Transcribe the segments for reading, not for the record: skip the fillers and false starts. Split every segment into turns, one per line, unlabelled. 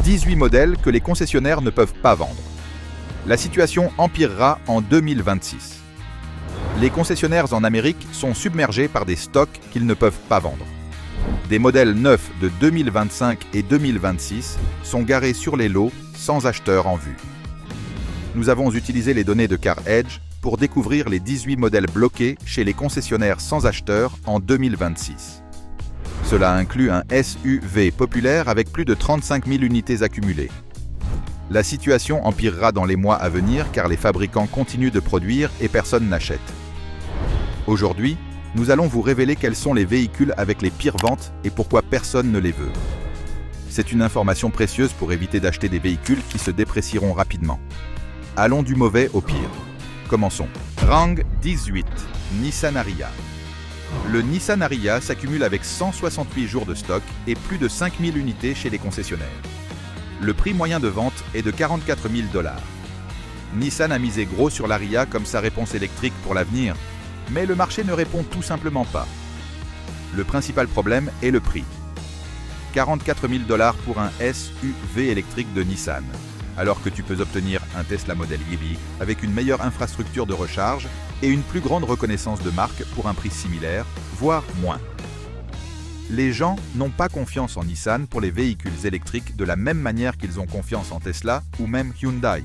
18 modèles que les concessionnaires ne peuvent pas vendre. La situation empirera en 2026. Les concessionnaires en Amérique sont submergés par des stocks qu'ils ne peuvent pas vendre. Des modèles neufs de 2025 et 2026 sont garés sur les lots sans acheteur en vue. Nous avons utilisé les données de CarEdge pour découvrir les 18 modèles bloqués chez les concessionnaires sans acheteur en 2026. Cela inclut un SUV populaire avec plus de 35 000 unités accumulées. La situation empirera dans les mois à venir car les fabricants continuent de produire et personne n'achète. Aujourd'hui, nous allons vous révéler quels sont les véhicules avec les pires ventes et pourquoi personne ne les veut. C'est une information précieuse pour éviter d'acheter des véhicules qui se déprécieront rapidement. Allons du mauvais au pire. Commençons. Rang 18, Nissan Ariya. Le Nissan Ariya s'accumule avec 168 jours de stock et plus de 5000 unités chez les concessionnaires. Le prix moyen de vente est de 44 000 $. Nissan a misé gros sur l'Ariya comme sa réponse électrique pour l'avenir, mais le marché ne répond tout simplement pas. Le principal problème est le prix. 44 000 $ pour un SUV électrique de Nissan, alors que tu peux obtenir un Tesla Model Y avec une meilleure infrastructure de recharge et une plus grande reconnaissance de marque pour un prix similaire, voire moins. Les gens n'ont pas confiance en Nissan pour les véhicules électriques de la même manière qu'ils ont confiance en Tesla ou même Hyundai.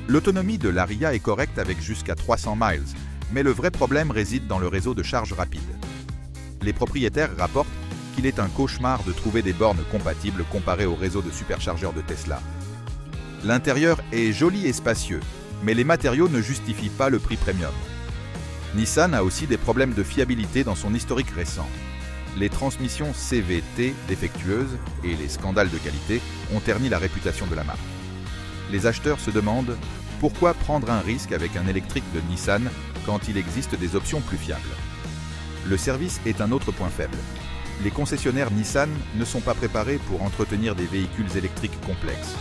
L'autonomie de l'Ariya est correcte avec jusqu'à 300 miles, mais le vrai problème réside dans le réseau de charge rapide. Les propriétaires rapportent qu'il est un cauchemar de trouver des bornes compatibles comparées au réseau de superchargeurs de Tesla. L'intérieur est joli et spacieux, mais les matériaux ne justifient pas le prix premium. Nissan a aussi des problèmes de fiabilité dans son historique récent. Les transmissions CVT défectueuses et les scandales de qualité ont terni la réputation de la marque. Les acheteurs se demandent pourquoi prendre un risque avec un électrique de Nissan quand il existe des options plus fiables. Le service est un autre point faible. Les concessionnaires Nissan ne sont pas préparés pour entretenir des véhicules électriques complexes.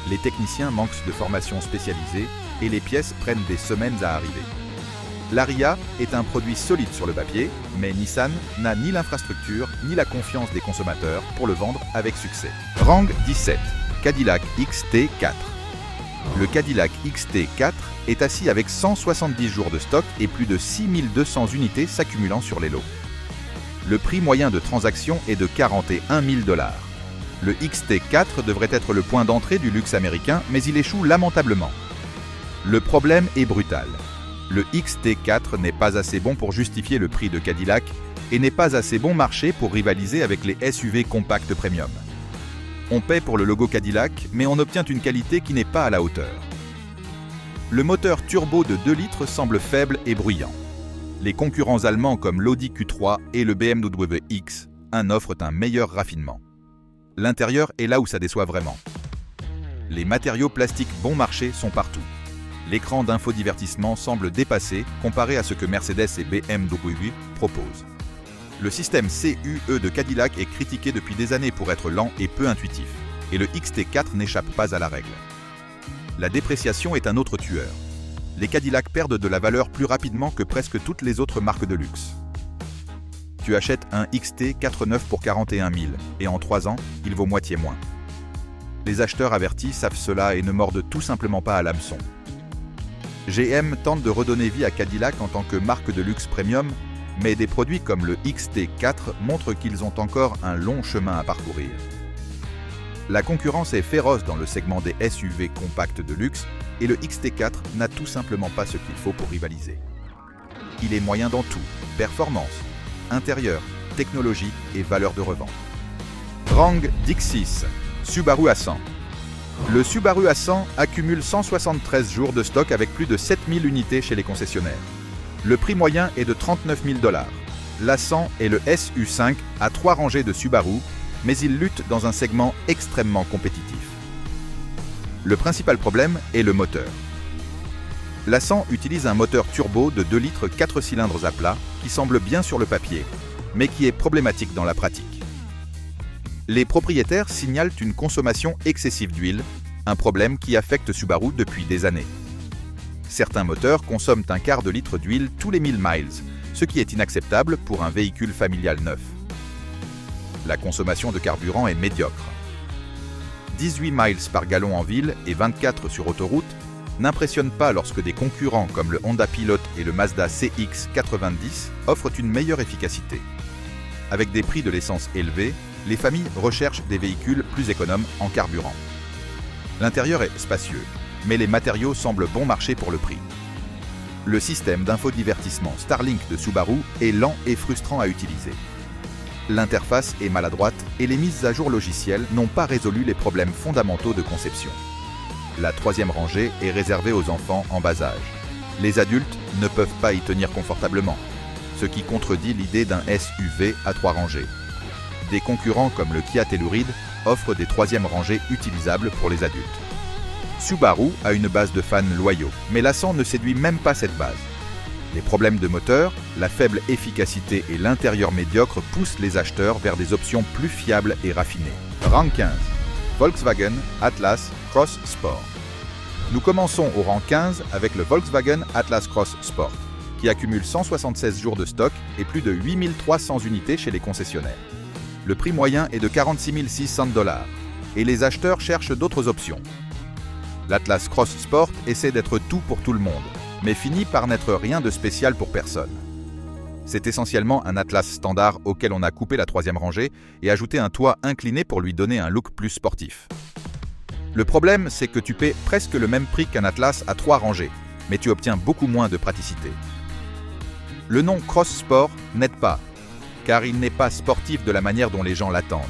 Les techniciens manquent de formation spécialisée et les pièces prennent des semaines à arriver. L'Ariya est un produit solide sur le papier, mais Nissan n'a ni l'infrastructure ni la confiance des consommateurs pour le vendre avec succès. Rang 17, Cadillac XT4. Le Cadillac XT4 est assis avec 170 jours de stock et plus de 6200 unités s'accumulant sur les lots. Le prix moyen de transaction est de 41 000 $. Le XT4 devrait être le point d'entrée du luxe américain, mais il échoue lamentablement. Le problème est brutal. Le XT4 n'est pas assez bon pour justifier le prix de Cadillac et n'est pas assez bon marché pour rivaliser avec les SUV compacts premium. On paie pour le logo Cadillac, mais on obtient une qualité qui n'est pas à la hauteur. Le moteur turbo de 2 litres semble faible et bruyant. Les concurrents allemands comme l'Audi Q3 et le BMW X1 offrent un meilleur raffinement. L'intérieur est là où ça déçoit vraiment. Les matériaux plastiques bon marché sont partout. L'écran d'infodivertissement semble dépassé comparé à ce que Mercedes et BMW proposent. Le système CUE de Cadillac est critiqué depuis des années pour être lent et peu intuitif, et le XT4 n'échappe pas à la règle. La dépréciation est un autre tueur. Les Cadillacs perdent de la valeur plus rapidement que presque toutes les autres marques de luxe. Tu achètes un XT4 neuf pour 41 000 et en 3 ans, il vaut moitié moins. Les acheteurs avertis savent cela et ne mordent tout simplement pas à l'hameçon. GM tente de redonner vie à Cadillac en tant que marque de luxe premium, mais des produits comme le XT4 montrent qu'ils ont encore un long chemin à parcourir. La concurrence est féroce dans le segment des SUV compacts de luxe et le XT4 n'a tout simplement pas ce qu'il faut pour rivaliser. Il est moyen dans tout, performance, intérieur, technologie et valeur de revente. Rang 16, Subaru A100. Le Subaru A100 accumule 173 jours de stock avec plus de 7000 unités chez les concessionnaires. Le prix moyen est de 39 000 $. L'A100 est le SU5 à 3 rangées de Subaru, mais il lutte dans un segment extrêmement compétitif. Le principal problème est le moteur. L'A100 utilise un moteur turbo de 2 litres 4 cylindres à plat qui semble bien sur le papier, mais qui est problématique dans la pratique. Les propriétaires signalent une consommation excessive d'huile, un problème qui affecte Subaru depuis des années. Certains moteurs consomment un quart de litre d'huile tous les 1000 miles, ce qui est inacceptable pour un véhicule familial neuf. La consommation de carburant est médiocre. 18 miles par gallon en ville et 24 sur autoroute, n'impressionne pas lorsque des concurrents comme le Honda Pilot et le Mazda CX-90 offrent une meilleure efficacité. Avec des prix de l'essence élevés, les familles recherchent des véhicules plus économes en carburant. L'intérieur est spacieux, mais les matériaux semblent bon marché pour le prix. Le système d'infodivertissement Starlink de Subaru est lent et frustrant à utiliser. L'interface est maladroite et les mises à jour logicielles n'ont pas résolu les problèmes fondamentaux de conception. La troisième rangée est réservée aux enfants en bas âge. Les adultes ne peuvent pas y tenir confortablement, ce qui contredit l'idée d'un SUV à 3 rangées. Des concurrents comme le Kia Telluride offrent des troisièmes rangées utilisables pour les adultes. Subaru a une base de fans loyaux, mais l'Ascent ne séduit même pas cette base. Les problèmes de moteur, la faible efficacité et l'intérieur médiocre poussent les acheteurs vers des options plus fiables et raffinées. Rang 15. Volkswagen Atlas Cross Sport. Nous commençons au rang 15 avec le Volkswagen Atlas Cross Sport, qui accumule 176 jours de stock et plus de 8300 unités chez les concessionnaires. Le prix moyen est de 46 600 $, et les acheteurs cherchent d'autres options. L'Atlas Cross Sport essaie d'être tout pour tout le monde, mais finit par n'être rien de spécial pour personne. C'est essentiellement un Atlas standard auquel on a coupé la troisième rangée et ajouté un toit incliné pour lui donner un look plus sportif. Le problème, c'est que tu paies presque le même prix qu'un Atlas à 3 rangées, mais tu obtiens beaucoup moins de praticité. Le nom Cross Sport n'aide pas, car il n'est pas sportif de la manière dont les gens l'attendent.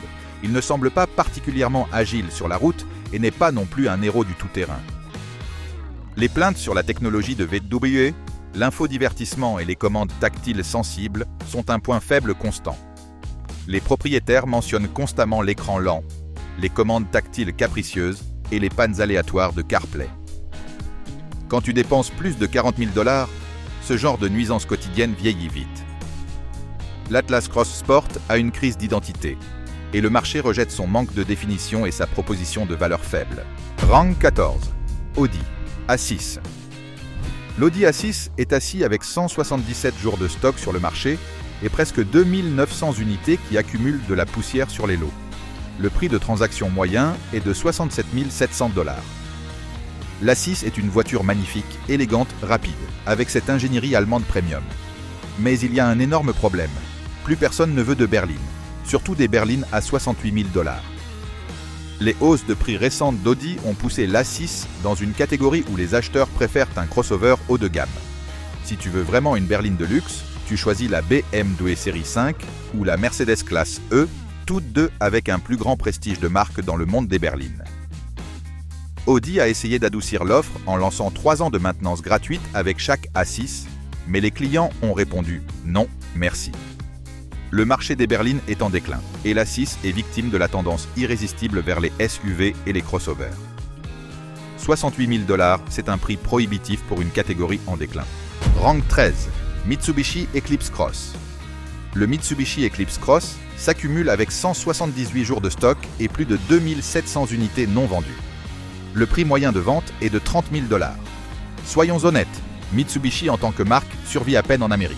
Il ne semble pas particulièrement agile sur la route et n'est pas non plus un héros du tout-terrain. Les plaintes sur la technologie de VW, l'infodivertissement et les commandes tactiles sensibles sont un point faible constant. Les propriétaires mentionnent constamment l'écran lent, les commandes tactiles capricieuses et les pannes aléatoires de CarPlay. Quand tu dépenses plus de 40 000 $, ce genre de nuisance quotidienne vieillit vite. L'Atlas Cross Sport a une crise d'identité, et le marché rejette son manque de définition et sa proposition de valeur faible. Rang 14. Audi A6. L'Audi A6 est assis avec 177 jours de stock sur le marché et presque 2900 unités qui accumulent de la poussière sur les lots. Le prix de transaction moyen est de 67 700 $. L'A6 est une voiture magnifique, élégante, rapide, avec cette ingénierie allemande premium. Mais il y a un énorme problème. Plus personne ne veut de berline, surtout des berlines à 68 000 $. Les hausses de prix récentes d'Audi ont poussé l'A6 dans une catégorie où les acheteurs préfèrent un crossover haut de gamme. Si tu veux vraiment une berline de luxe, tu choisis la BMW série 5 ou la Mercedes classe E, toutes deux avec un plus grand prestige de marque dans le monde des berlines. Audi a essayé d'adoucir l'offre en lançant 3 ans de maintenance gratuite avec chaque A6, mais les clients ont répondu « non, merci ». Le marché des berlines est en déclin, et l'A6 est victime de la tendance irrésistible vers les SUV et les crossovers. 68 000 $, c'est un prix prohibitif pour une catégorie en déclin. Rang 13. Mitsubishi Eclipse Cross. Le Mitsubishi Eclipse Cross s'accumule avec 178 jours de stock et plus de 2700 unités non vendues. Le prix moyen de vente est de 30 000 $. Soyons honnêtes, Mitsubishi en tant que marque survit à peine en Amérique.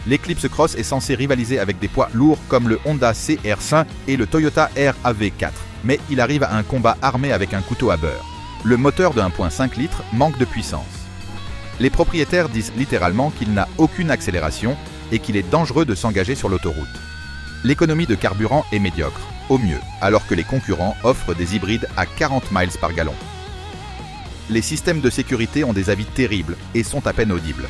L'Eclipse Cross est censé rivaliser avec des poids lourds comme le Honda CR5 et le Toyota RAV4, mais il arrive à un combat armé avec un couteau à beurre. Le moteur de 1.5 litres manque de puissance. Les propriétaires disent littéralement qu'il n'a aucune accélération et qu'il est dangereux de s'engager sur l'autoroute. L'économie de carburant est médiocre, au mieux, alors que les concurrents offrent des hybrides à 40 miles par gallon. Les systèmes de sécurité ont des avis terribles et sont à peine audibles.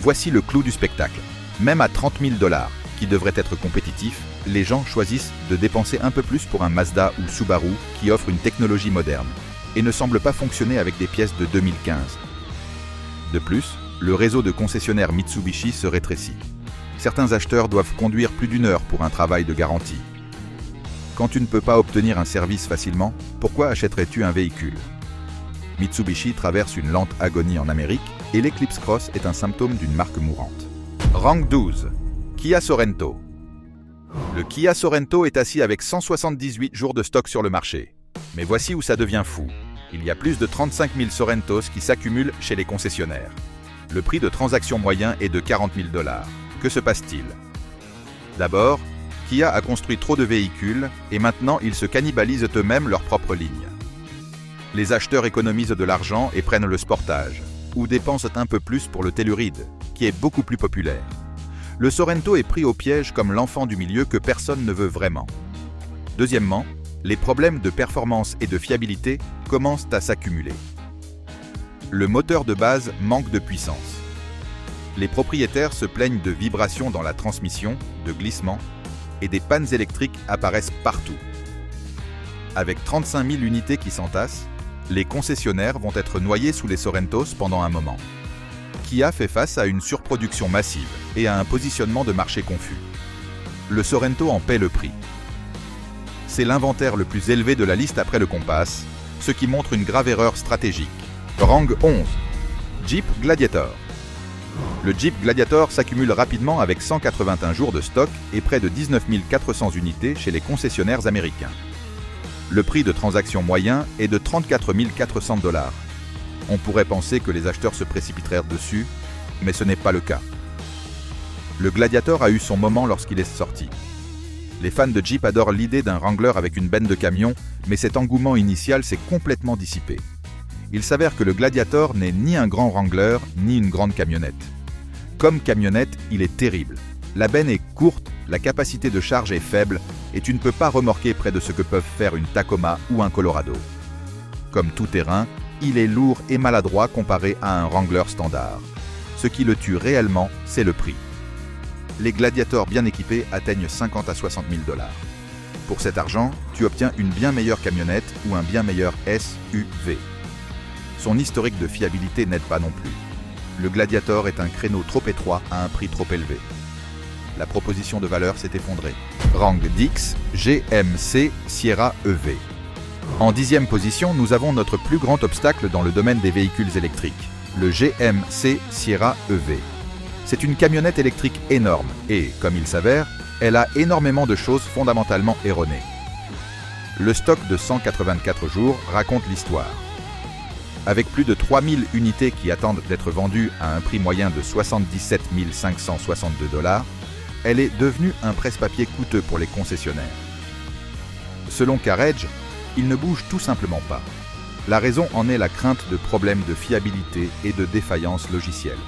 Voici le clou du spectacle. Même à 30 000 $, qui devrait être compétitif, les gens choisissent de dépenser un peu plus pour un Mazda ou Subaru qui offre une technologie moderne et ne semble pas fonctionner avec des pièces de 2015. De plus, le réseau de concessionnaires Mitsubishi se rétrécit. Certains acheteurs doivent conduire plus d'1 heure pour un travail de garantie. Quand tu ne peux pas obtenir un service facilement, pourquoi achèterais-tu un véhicule ? Mitsubishi traverse une lente agonie en Amérique et l'Eclipse Cross est un symptôme d'une marque mourante. Rang 12. Kia Sorento. Le Kia Sorento est assis avec 178 jours de stock sur le marché. Mais voici où ça devient fou. Il y a plus de 35 000 Sorentos qui s'accumulent chez les concessionnaires. Le prix de transaction moyen est de 40 000 $. Que se passe-t-il ? D'abord, Kia a construit trop de véhicules et maintenant ils se cannibalisent eux-mêmes leur propre ligne. Les acheteurs économisent de l'argent et prennent le Sportage, ou dépensent un peu plus pour le Telluride, qui est beaucoup plus populaire. Le Sorento est pris au piège comme l'enfant du milieu que personne ne veut vraiment. Deuxièmement, les problèmes de performance et de fiabilité commencent à s'accumuler. Le moteur de base manque de puissance. Les propriétaires se plaignent de vibrations dans la transmission, de glissements, et des pannes électriques apparaissent partout. Avec 35 000 unités qui s'entassent, les concessionnaires vont être noyés sous les Sorrentos pendant un moment. Kia fait face à une surproduction massive et à un positionnement de marché confus. Le Sorento en paie le prix. C'est l'inventaire le plus élevé de la liste après le Compass, ce qui montre une grave erreur stratégique. Rang 11. Jeep Gladiator. Le Jeep Gladiator s'accumule rapidement avec 181 jours de stock et près de 19 400 unités chez les concessionnaires américains. Le prix de transaction moyen est de 34 400 $. On pourrait penser que les acheteurs se précipitèrent dessus, mais ce n'est pas le cas. Le Gladiator a eu son moment lorsqu'il est sorti. Les fans de Jeep adorent l'idée d'un Wrangler avec une benne de camion, mais cet engouement initial s'est complètement dissipé. Il s'avère que le Gladiator n'est ni un grand Wrangler, ni une grande camionnette. Comme camionnette, il est terrible. La benne est courte, la capacité de charge est faible, et tu ne peux pas remorquer près de ce que peuvent faire une Tacoma ou un Colorado. Comme tout terrain, il est lourd et maladroit comparé à un Wrangler standard. Ce qui le tue réellement, c'est le prix. Les Gladiators bien équipés atteignent 50 à 60 000 $. Pour cet argent, tu obtiens une bien meilleure camionnette ou un bien meilleur SUV. Son historique de fiabilité n'aide pas non plus. Le Gladiator est un créneau trop étroit à un prix trop élevé. La proposition de valeur s'est effondrée. Rang 10, GMC Sierra EV. En 10e position, nous avons notre plus grand obstacle dans le domaine des véhicules électriques, le GMC Sierra EV. C'est une camionnette électrique énorme et, comme il s'avère, elle a énormément de choses fondamentalement erronées. Le stock de 184 jours raconte l'histoire. Avec plus de 3000 unités qui attendent d'être vendues à un prix moyen de 77 562 $, elle est devenue un presse-papier coûteux pour les concessionnaires. Selon Carriage, il ne bouge tout simplement pas. La raison en est la crainte de problèmes de fiabilité et de défaillance logicielle.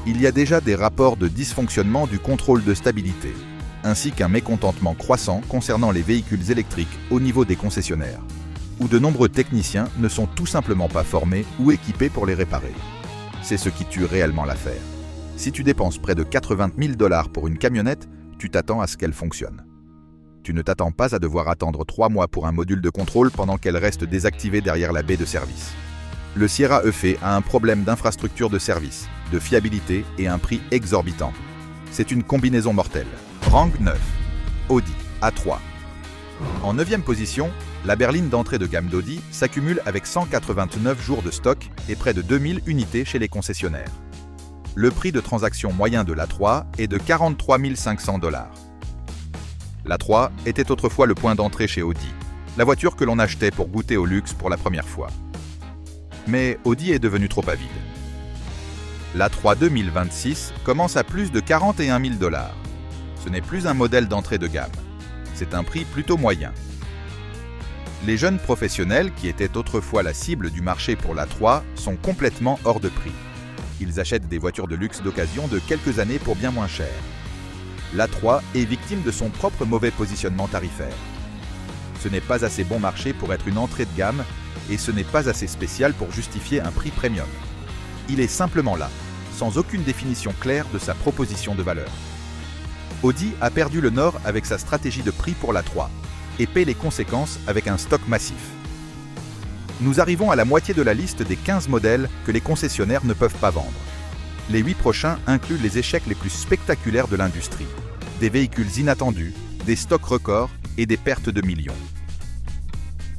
Il y a déjà des rapports de dysfonctionnement du contrôle de stabilité, ainsi qu'un mécontentement croissant concernant les véhicules électriques au niveau des concessionnaires, où de nombreux techniciens ne sont tout simplement pas formés ou équipés pour les réparer. C'est ce qui tue réellement l'affaire. Si tu dépenses près de 80 000 $ pour une camionnette, tu t'attends à ce qu'elle fonctionne. Tu ne t'attends pas à devoir attendre 3 mois pour un module de contrôle pendant qu'elle reste désactivée derrière la baie de service. Le Sierra EV a un problème d'infrastructure de service, de fiabilité et un prix exorbitant. C'est une combinaison mortelle. Rang 9. Audi A3. En 9e position, la berline d'entrée de gamme d'Audi s'accumule avec 189 jours de stock et près de 2000 unités chez les concessionnaires. Le prix de transaction moyen de l'A3 est de 43 500 $. L'A3 était autrefois le point d'entrée chez Audi, la voiture que l'on achetait pour goûter au luxe pour la première fois. Mais Audi est devenu trop avide. L'A3 2026 commence à plus de 41 000 $. Ce n'est plus un modèle d'entrée de gamme. C'est un prix plutôt moyen. Les jeunes professionnels qui étaient autrefois la cible du marché pour l'A3 sont complètement hors de prix. Ils achètent des voitures de luxe d'occasion de quelques années pour bien moins cher. L'A3 est victime de son propre mauvais positionnement tarifaire. Ce n'est pas assez bon marché pour être une entrée de gamme et ce n'est pas assez spécial pour justifier un prix premium. Il est simplement là, sans aucune définition claire de sa proposition de valeur. Audi a perdu le nord avec sa stratégie de prix pour l'A3 et paie les conséquences avec un stock massif. Nous arrivons à la moitié de la liste des 15 modèles que les concessionnaires ne peuvent pas vendre. Les 8 prochains incluent les échecs les plus spectaculaires de l'industrie, des véhicules inattendus, des stocks records et des pertes de millions.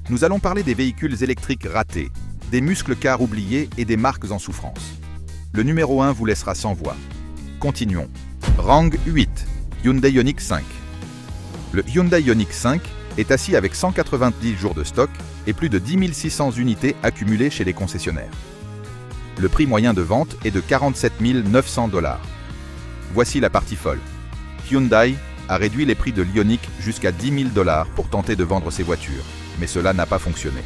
Nous allons parler des véhicules électriques ratés, des muscles cars oubliés et des marques en souffrance. Le numéro 1 vous laissera sans voix. Continuons. Rang 8. Hyundai Ioniq 5. Le Hyundai Ioniq 5 est assis avec 190 jours de stock et plus de 10 600 unités accumulées chez les concessionnaires. Le prix moyen de vente est de 47 900 $. Voici la partie folle. Hyundai a réduit les prix de l'Ioniq jusqu'à 10 000 $ pour tenter de vendre ses voitures, mais cela n'a pas fonctionné.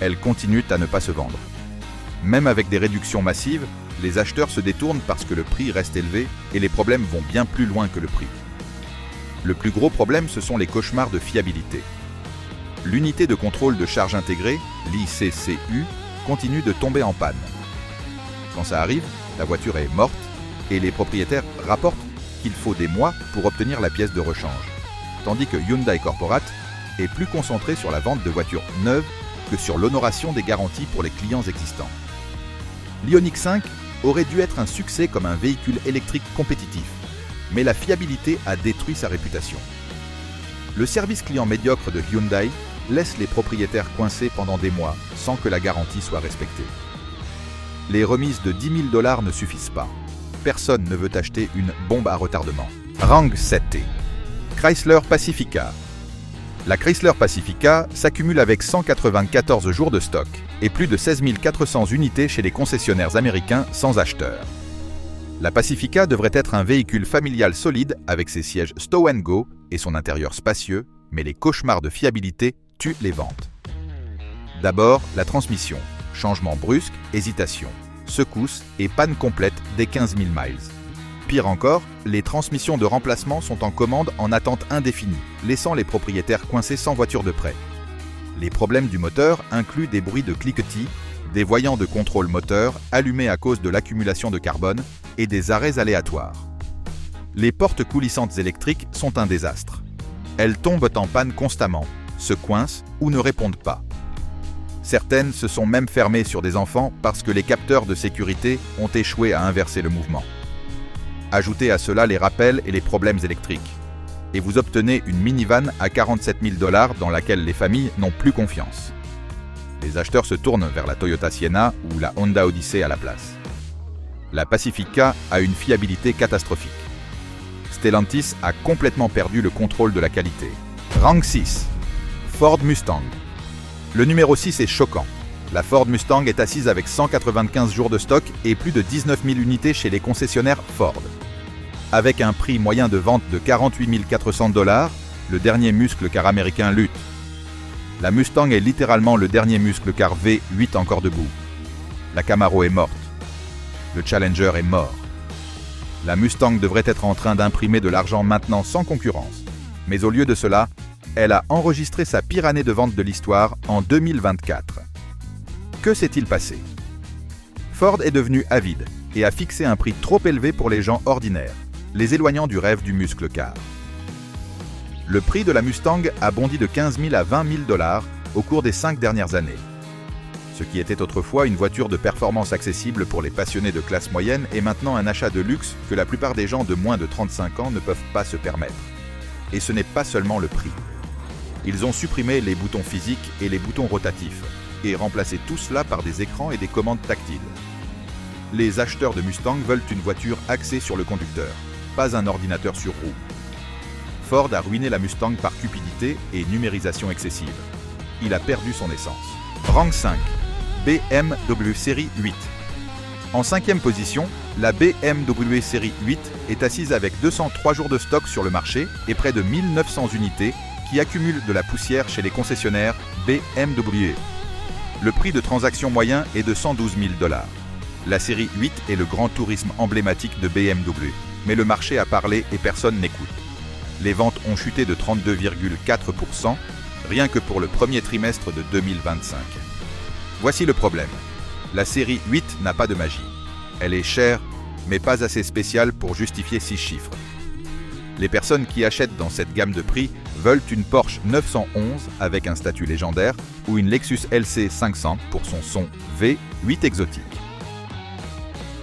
elles continuent à ne pas se vendre. Même avec des réductions massives, les acheteurs se détournent parce que le prix reste élevé et les problèmes vont bien plus loin que le prix. Le plus gros problème, ce sont les cauchemars de fiabilité. L'unité de contrôle de charge intégrée, l'ICCU, continue de tomber en panne. Quand ça arrive, la voiture est morte et les propriétaires rapportent qu'il faut des mois pour obtenir la pièce de rechange, tandis que Hyundai Corporate est plus concentré sur la vente de voitures neuves que sur l'honoration des garanties pour les clients existants. L'Ioniq 5 aurait dû être un succès comme un véhicule électrique compétitif, mais la fiabilité a détruit sa réputation. Le service client médiocre de Hyundai laisse les propriétaires coincés pendant des mois sans que la garantie soit respectée. Les remises de 10 000 $ ne suffisent pas. Personne ne veut acheter une bombe à retardement. Rang 7T. Chrysler Pacifica. La Chrysler Pacifica s'accumule avec 194 jours de stock et plus de 16 400 unités chez les concessionnaires américains sans acheteur. La Pacifica devrait être un véhicule familial solide avec ses sièges Stow & Go et son intérieur spacieux, mais les cauchemars de fiabilité tuent les ventes. D'abord, la transmission, changement brusque, hésitation, secousse et panne complète dès 15 000 miles. Pire encore, les transmissions de remplacement sont en commande en attente indéfinie, laissant les propriétaires coincés sans voiture de prêt. Les problèmes du moteur incluent des bruits de cliquetis, des voyants de contrôle moteur allumés à cause de l'accumulation de carbone et des arrêts aléatoires. Les portes coulissantes électriques sont un désastre. Elles tombent en panne constamment, se coincent ou ne répondent pas. Certaines se sont même fermées sur des enfants parce que les capteurs de sécurité ont échoué à inverser le mouvement. Ajoutez à cela les rappels et les problèmes électriques, et vous obtenez une minivan à 47 000 $ dans laquelle les familles n'ont plus confiance. Les acheteurs se tournent vers la Toyota Sienna ou la Honda Odyssey à la place. La Pacifica a une fiabilité catastrophique. Stellantis a complètement perdu le contrôle de la qualité. Rang 6. Ford Mustang. Le numéro 6 est choquant. La Ford Mustang est assise avec 195 jours de stock et plus de 19 000 unités chez les concessionnaires Ford. Avec un prix moyen de vente de 48 400 $, le dernier muscle car américain lutte. La Mustang est littéralement le dernier muscle car V8 encore debout. La Camaro est morte. Le Challenger est mort. La Mustang devrait être en train d'imprimer de l'argent maintenant sans concurrence. Mais au lieu de cela, elle a enregistré sa pire année de vente de l'histoire en 2024. Que s'est-il passé? Ford est devenu avide et a fixé un prix trop élevé pour les gens ordinaires, les éloignant du rêve du muscle car. Le prix de la Mustang a bondi de 15 000 à 20 000 $ au cours des 5 dernières années. Ce qui était autrefois une voiture de performance accessible pour les passionnés de classe moyenne est maintenant un achat de luxe que la plupart des gens de moins de 35 ans ne peuvent pas se permettre. Et ce n'est pas seulement le prix. Ils ont supprimé les boutons physiques et les boutons rotatifs et remplacé tout cela par des écrans et des commandes tactiles. Les acheteurs de Mustang veulent une voiture axée sur le conducteur, pas un ordinateur sur roue. Ford a ruiné la Mustang par cupidité et numérisation excessive. Il a perdu son essence. Rang 5. BMW Série 8. En 5e position, la BMW Série 8 est assise avec 203 jours de stock sur le marché et près de 1900 unités qui accumulent de la poussière chez les concessionnaires BMW. Le prix de transaction moyen est de 112 000 $. La série 8 est le grand tourisme emblématique de BMW, mais le marché a parlé et personne n'écoute. Les ventes ont chuté de 32,4%, rien que pour le premier trimestre de 2025. Voici le problème. La série 8 n'a pas de magie. Elle est chère, mais pas assez spéciale pour justifier 6 chiffres. Les personnes qui achètent dans cette gamme de prix veulent une Porsche 911 avec un statut légendaire ou une Lexus LC 500 pour son son V8 exotique.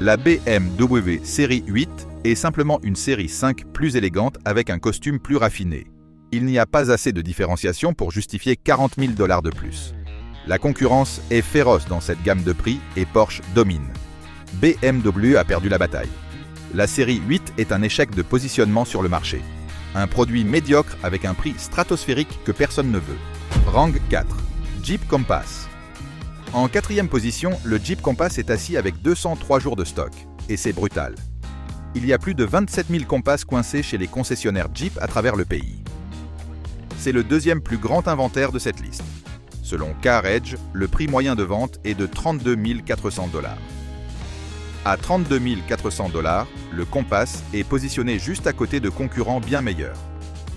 La BMW série 8 est simplement une série 5 plus élégante avec un costume plus raffiné. Il n'y a pas assez de différenciation pour justifier 40 000 $ de plus. La concurrence est féroce dans cette gamme de prix et Porsche domine. BMW a perdu la bataille. La série 8 est un échec de positionnement sur le marché. Un produit médiocre avec un prix stratosphérique que personne ne veut. Rang 4. Jeep Compass. En 4e position, le Jeep Compass est assis avec 203 jours de stock. Et c'est brutal. Il y a plus de 27 000 Compass coincés chez les concessionnaires Jeep à travers le pays. C'est le 2e plus grand inventaire de cette liste. Selon CarEdge, le prix moyen de vente est de 32 400 $. À 32 400 $, le Compass est positionné juste à côté de concurrents bien meilleurs.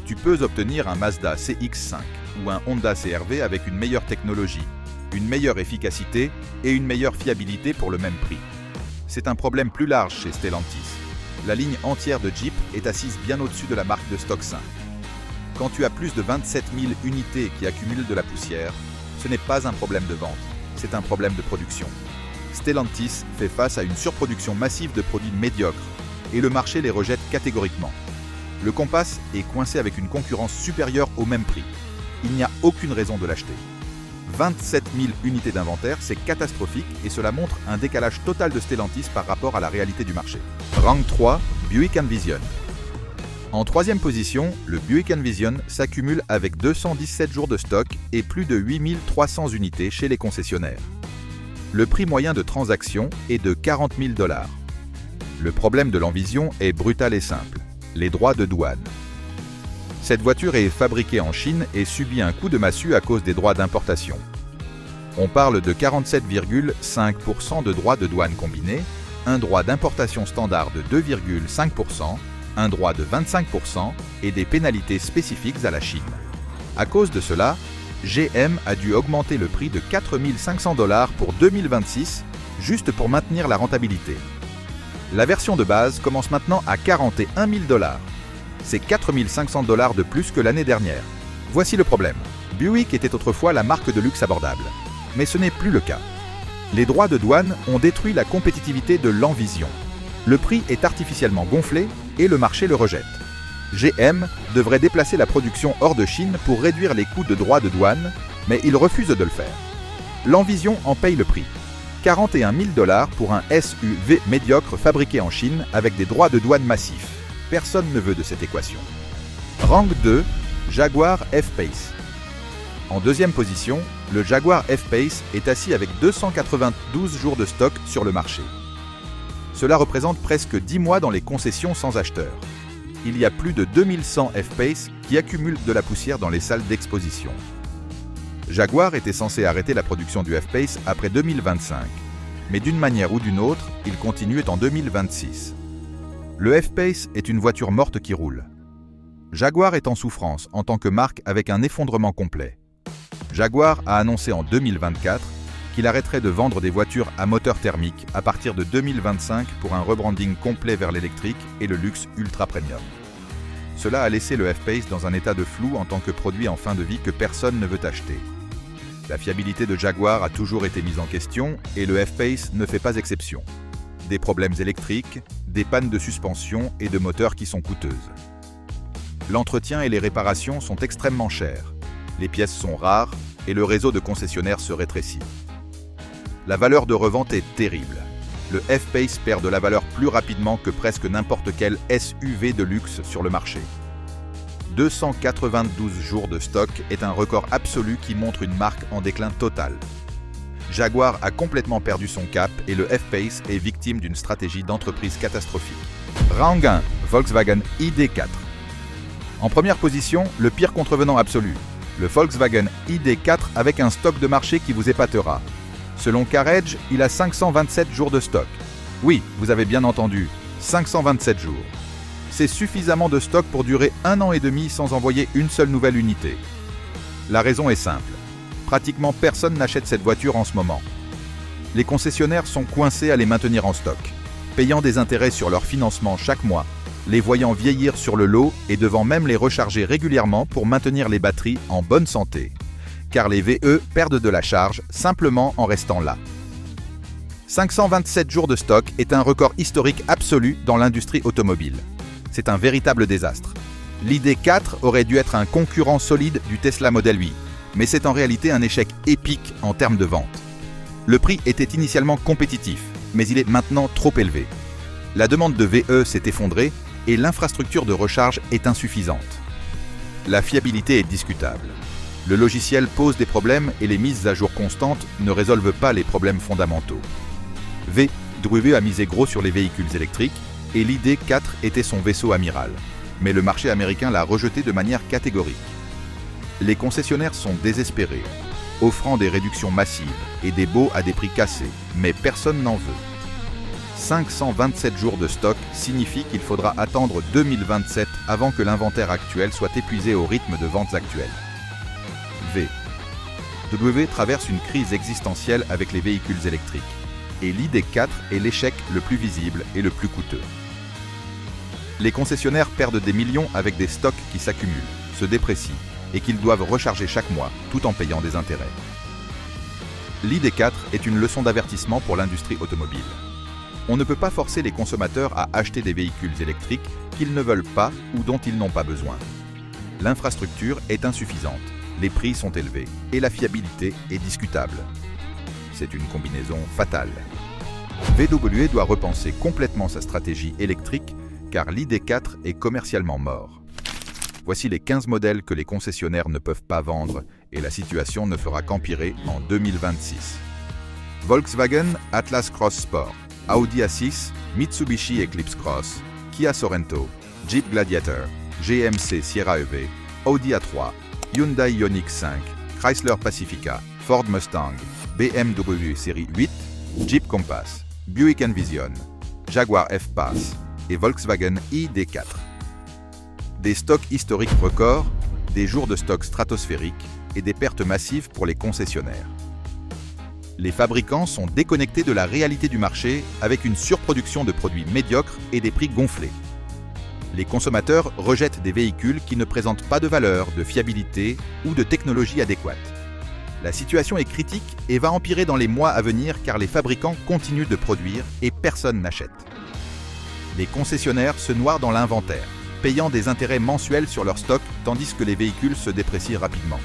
Tu peux obtenir un Mazda CX-5 ou un Honda CR-V avec une meilleure technologie, une meilleure efficacité et une meilleure fiabilité pour le même prix. C'est un problème plus large chez Stellantis. La ligne entière de Jeep est assise bien au-dessus de la marque de stock 5. Quand tu as plus de 27 000 unités qui accumulent de la poussière, ce n'est pas un problème de vente, c'est un problème de production. Stellantis fait face à une surproduction massive de produits médiocres et le marché les rejette catégoriquement. Le Compass est coincé avec une concurrence supérieure au même prix. Il n'y a aucune raison de l'acheter. 27 000 unités d'inventaire, c'est catastrophique et cela montre un décalage total de Stellantis par rapport à la réalité du marché. Rang 3, Buick Envision. En troisième position, le Buick Envision s'accumule avec 217 jours de stock et plus de 8 300 unités chez les concessionnaires. Le prix moyen de transaction est de 40 000 $. Le problème de l'Envision est brutal et simple, les droits de douane. Cette voiture est fabriquée en Chine et subit un coup de massue à cause des droits d'importation. On parle de 47,5% de droits de douane combinés, un droit d'importation standard de 2,5%, un droit de 25% et des pénalités spécifiques à la Chine. À cause de cela, GM a dû augmenter le prix de 4 500 $ pour 2026, juste pour maintenir la rentabilité. La version de base commence maintenant à 41 000 $. C'est 4 500 $ de plus que l'année dernière. Voici le problème. Buick était autrefois la marque de luxe abordable, mais ce n'est plus le cas. Les droits de douane ont détruit la compétitivité de l'Envision. Le prix est artificiellement gonflé et le marché le rejette. GM devrait déplacer la production hors de Chine pour réduire les coûts de droits de douane, mais il refuse de le faire. L'Envision en paye le prix. 41 000 $ pour un SUV médiocre fabriqué en Chine avec des droits de douane massifs. Personne ne veut de cette équation. Rang 2, Jaguar F-Pace. En deuxième position, le Jaguar F-Pace est assis avec 292 jours de stock sur le marché. Cela représente presque 10 mois dans les concessions sans acheteur. Il y a plus de 2100 F-Pace qui accumulent de la poussière dans les salles d'exposition. Jaguar était censé arrêter la production du F-Pace après 2025, mais d'une manière ou d'une autre, il continue en 2026. Le F-Pace est une voiture morte qui roule. Jaguar est en souffrance en tant que marque avec un effondrement complet. Jaguar a annoncé en 2024 qu'il arrêterait de vendre des voitures à moteur thermique à partir de 2025 pour un rebranding complet vers l'électrique et le luxe ultra premium. Cela a laissé le F-Pace dans un état de flou en tant que produit en fin de vie que personne ne veut acheter. La fiabilité de Jaguar a toujours été mise en question et le F-Pace ne fait pas exception. Des problèmes électriques, des pannes de suspension et de moteurs qui sont coûteuses. L'entretien et les réparations sont extrêmement chers, les pièces sont rares et le réseau de concessionnaires se rétrécit. La valeur de revente est terrible. Le F-Pace perd de la valeur plus rapidement que presque n'importe quel SUV de luxe sur le marché. 292 jours de stock est un record absolu qui montre une marque en déclin total. Jaguar a complètement perdu son cap et le F-Pace est victime d'une stratégie d'entreprise catastrophique. Rang 1, Volkswagen ID.4. En première position, le pire contrevenant absolu, le Volkswagen ID.4 avec un stock de marché qui vous épatera. Selon CarEdge, il a 527 jours de stock. Oui, vous avez bien entendu, 527 jours. C'est suffisamment de stock pour durer 1 an et demi sans envoyer une seule nouvelle unité. La raison est simple. Pratiquement personne n'achète cette voiture en ce moment. Les concessionnaires sont coincés à les maintenir en stock, payant des intérêts sur leur financement chaque mois, les voyant vieillir sur le lot et devant même les recharger régulièrement pour maintenir les batteries en bonne santé. Car les VE perdent de la charge simplement en restant là. 527 jours de stock est un record historique absolu dans l'industrie automobile. C'est un véritable désastre. L'ID.4 aurait dû être un concurrent solide du Tesla Model Y, mais c'est en réalité un échec épique en termes de vente. Le prix était initialement compétitif, mais il est maintenant trop élevé. La demande de VE s'est effondrée et l'infrastructure de recharge est insuffisante. La fiabilité est discutable. Le logiciel pose des problèmes et les mises à jour constantes ne résolvent pas les problèmes fondamentaux. VW a misé gros sur les véhicules électriques et l'ID.4 était son vaisseau amiral, mais le marché américain l'a rejeté de manière catégorique. Les concessionnaires sont désespérés. offrant des réductions massives et des baux à des prix cassés, mais personne n'en veut. 527 jours de stock signifie qu'il faudra attendre 2027 avant que l'inventaire actuel soit épuisé au rythme de ventes actuelles. VW traverse une crise existentielle avec les véhicules électriques, et l'ID4 est l'échec le plus visible et le plus coûteux. Les concessionnaires perdent des millions avec des stocks qui s'accumulent, se déprécient, et qu'ils doivent recharger chaque mois, tout en payant des intérêts. L'ID4 est une leçon d'avertissement pour l'industrie automobile. On ne peut pas forcer les consommateurs à acheter des véhicules électriques qu'ils ne veulent pas ou dont ils n'ont pas besoin. L'infrastructure est insuffisante, les prix sont élevés et la fiabilité est discutable. C'est une combinaison fatale. VW doit repenser complètement sa stratégie électrique car l'ID4 est commercialement mort. Voici les 15 modèles que les concessionnaires ne peuvent pas vendre et la situation ne fera qu'empirer en 2026. Volkswagen Atlas Cross Sport, Audi A6, Mitsubishi Eclipse Cross, Kia Sorento, Jeep Gladiator, GMC Sierra EV, Audi A3, Hyundai Ioniq 5, Chrysler Pacifica, Ford Mustang, BMW Série 8, Jeep Compass, Buick Envision, Jaguar F-Pace et Volkswagen ID4. Des stocks historiques records, des jours de stock stratosphériques et des pertes massives pour les concessionnaires. Les fabricants sont déconnectés de la réalité du marché avec une surproduction de produits médiocres et des prix gonflés. Les consommateurs rejettent des véhicules qui ne présentent pas de valeur, de fiabilité ou de technologie adéquate. La situation est critique et va empirer dans les mois à venir car les fabricants continuent de produire et personne n'achète. Les concessionnaires se noient dans l'inventaire, payant des intérêts mensuels sur leur stock tandis que les véhicules se déprécient rapidement.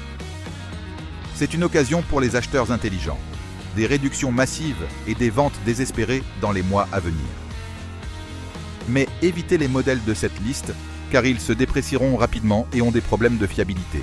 C'est une occasion pour les acheteurs intelligents, des réductions massives et des ventes désespérées dans les mois à venir. Mais évitez les modèles de cette liste car ils se déprécieront rapidement et ont des problèmes de fiabilité.